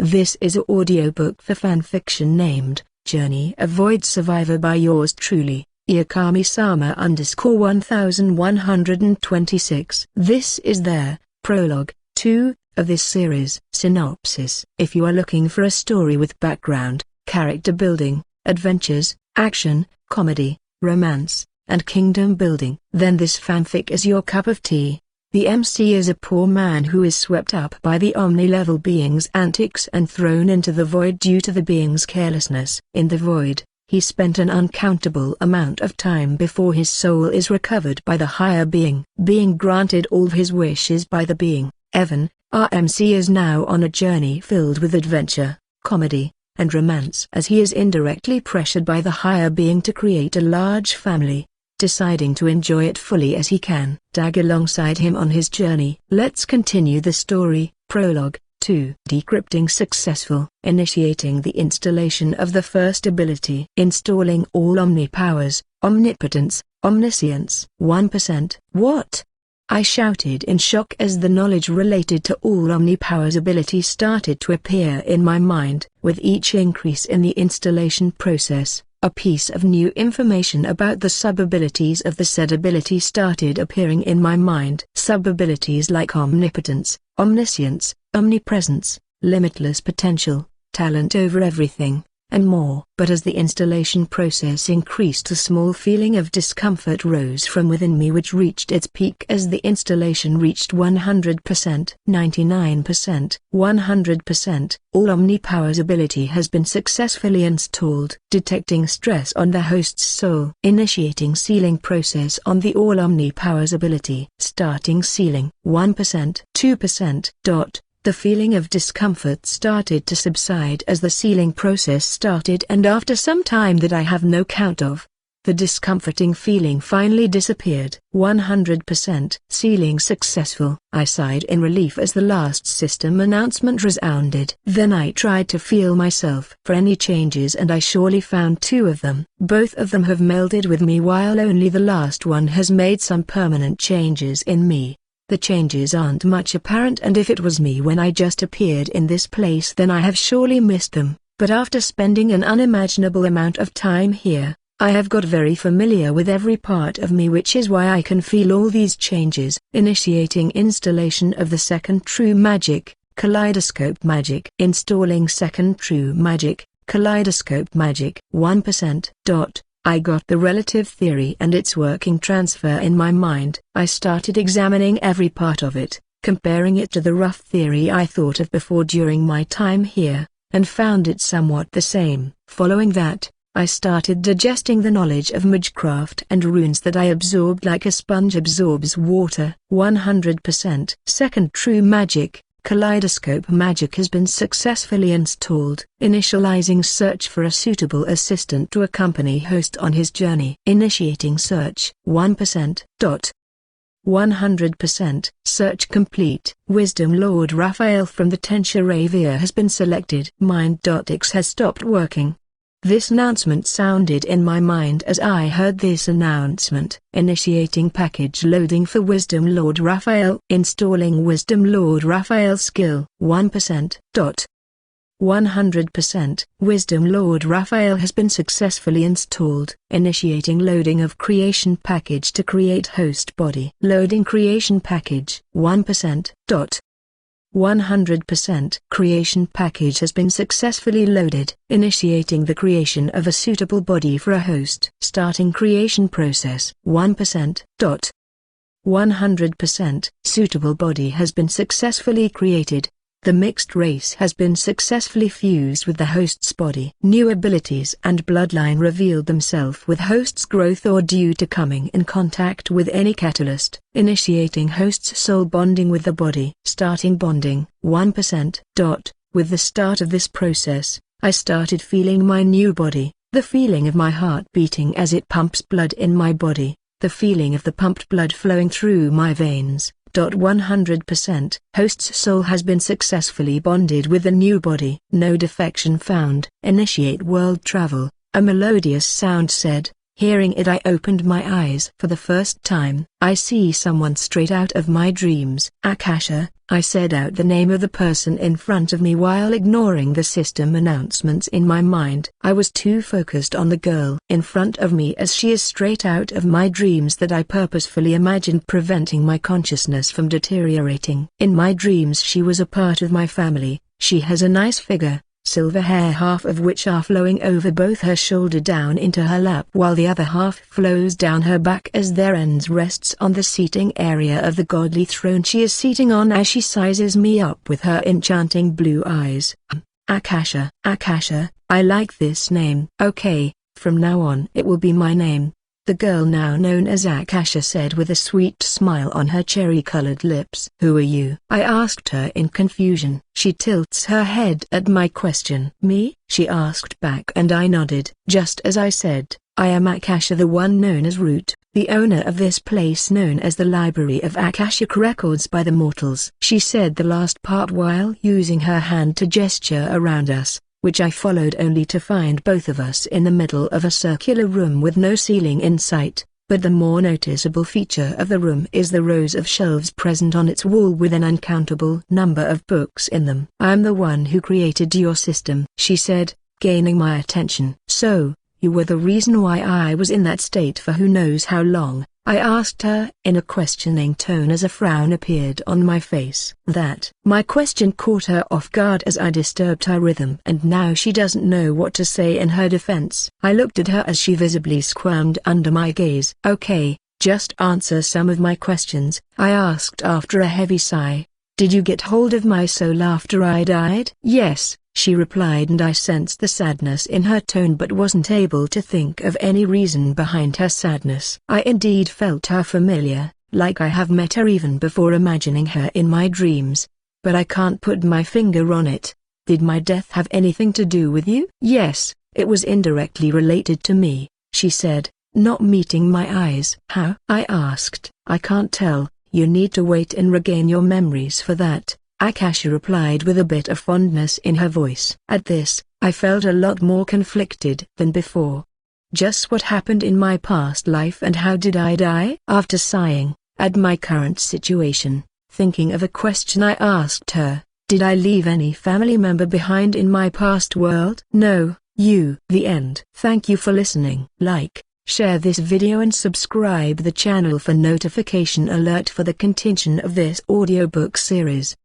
This is an audiobook for fanfiction named Journey of Void Survivor by yours truly, Iakami-sama _1126. This is their Prologue 2 of this series. Synopsis. If you are looking for a story with background, character building, adventures, action, comedy, romance, and kingdom building, then this fanfic is your cup of tea. The MC is a poor man who is swept up by the Omni-level being's antics and thrown into the void due to the being's carelessness. In the void, he spent an uncountable amount of time before his soul is recovered by the higher being. Being granted all of his wishes by the being, Evan, our MC is now on a journey filled with adventure, comedy, and romance as he is indirectly pressured by the higher being to create a large family, deciding to enjoy it fully as he can. Tag alongside him on his journey. Let's continue the story. Prologue 2. Decrypting successful. Initiating the installation of the first ability. Installing all Omni powers, omnipotence, omniscience. 1%. What? I shouted in shock as the knowledge related to all Omni powers ability started to appear in my mind. With each increase in the installation process, a piece of new information about the sub-abilities of the said ability started appearing in my mind. Sub-abilities like omnipotence, omniscience, omnipresence, limitless potential, talent over everything, and more. But as the installation process increased, a small feeling of discomfort rose from within me which reached its peak as the installation reached 100%, 99%, 100%. All Omni powers ability has been successfully installed. Detecting stress on the host's soul. Initiating sealing process on the all Omni powers ability. Starting sealing. 1%, 2%. The feeling of discomfort started to subside as the sealing process started, and after some time that I have no count of, the discomforting feeling finally disappeared. 100%. Sealing successful. I sighed in relief as the last system announcement resounded. Then I tried to feel myself for any changes, and I surely found two of them. Both of them have melded with me, while only the last one has made some permanent changes in me. The changes aren't much apparent, and if it was me when I just appeared in this place, then I have surely missed them. But after spending an unimaginable amount of time here, I have got very familiar with every part of me, which is why I can feel all these changes. Initiating installation of the second true magic, kaleidoscope magic. Installing second true magic, kaleidoscope magic. 1%. I got the relative theory and its working transfer in my mind. I started examining every part of it, comparing it to the rough theory I thought of before during my time here, and found it somewhat the same. Following that, I started digesting the knowledge of magecraft and runes that I absorbed like a sponge absorbs water. 100%. Second true magic, kaleidoscope magic has been successfully installed. Initializing search for a suitable assistant to accompany host on his journey. Initiating search. 1%. 100%. Search complete. Wisdom Lord Raphael from the Tensha has been selected. Mind.x has stopped working. This announcement sounded in my mind as I heard this announcement. Initiating package loading for Wisdom Lord Raphael. Installing Wisdom Lord Raphael skill. 1%. 100%. Wisdom Lord Raphael has been successfully installed. Initiating loading of creation package to create host body. Loading creation package. 1%. 100%. Creation package has been successfully loaded. Initiating the creation of a suitable body for a host. Starting creation process. 1%. 100%. Suitable body has been successfully created. The mixed race has been successfully fused with the host's body. New abilities and bloodline revealed themselves with host's growth or due to coming in contact with any catalyst. Initiating host's soul bonding with the body. Starting bonding. 1%. With the start of this process, I started feeling my new body, the feeling of my heart beating as it pumps blood in my body, the feeling of the pumped blood flowing through my veins. 100%. Host's soul has been successfully bonded with the new body. No defection found. Initiate world travel. A melodious sound said, Hearing it, I opened my eyes for the first time. I see someone straight out of my dreams. Akasha, I said out the name of the person in front of me while ignoring the system announcements in my mind. I was too focused on the girl in front of me as she is straight out of my dreams that I purposefully imagined preventing my consciousness from deteriorating. In my dreams she was a part of my family. She has a nice figure, silver hair, half of which are flowing over both her shoulder down into her lap while the other half flows down her back as their ends rests on the seating area of the godly throne she is seating on as she sizes me up with her enchanting blue eyes. Akasha. Akasha, I like this name. Okay, from now on it will be my name. The girl now known as Akasha said with a sweet smile on her cherry-colored lips. Who are you? I asked her in confusion. She tilts her head at my question. Me? She asked back and I nodded. Just as I said, I am Akasha, the one known as Root, the owner of this place known as the Library of Akashic Records by the mortals. She said the last part while using her hand to gesture around us, which I followed only to find both of us in the middle of a circular room with no ceiling in sight. But the more noticeable feature of the room is the rows of shelves present on its wall with an uncountable number of books in them. I'm the one who created your system, she said, gaining my attention. So, you were the reason why I was in that state for who knows how long, I asked her in a questioning tone as a frown appeared on my face. My question caught her off guard as I disturbed her rhythm and now she doesn't know what to say in her defense. I looked at her as she visibly squirmed under my gaze. Okay, just answer some of my questions, I asked after a heavy sigh. Did you get hold of my soul after I died? Yes, she replied, and I sensed the sadness in her tone but wasn't able to think of any reason behind her sadness. I indeed felt her familiar, like I have met her even before imagining her in my dreams. But I can't put my finger on it. Did my death have anything to do with you? Yes, it was indirectly related to me, she said, not meeting my eyes. How? I asked. I can't tell, you need to wait and regain your memories for that, Akasha replied with a bit of fondness in her voice. At this, I felt a lot more conflicted than before. Just what happened in my past life and how did I die? After sighing at my current situation, thinking of a question I asked her, did I leave any family member behind in my past world? No, you. The end. Thank you for listening. Like, share this video and subscribe the channel for notification alert for the continuation of this audiobook series.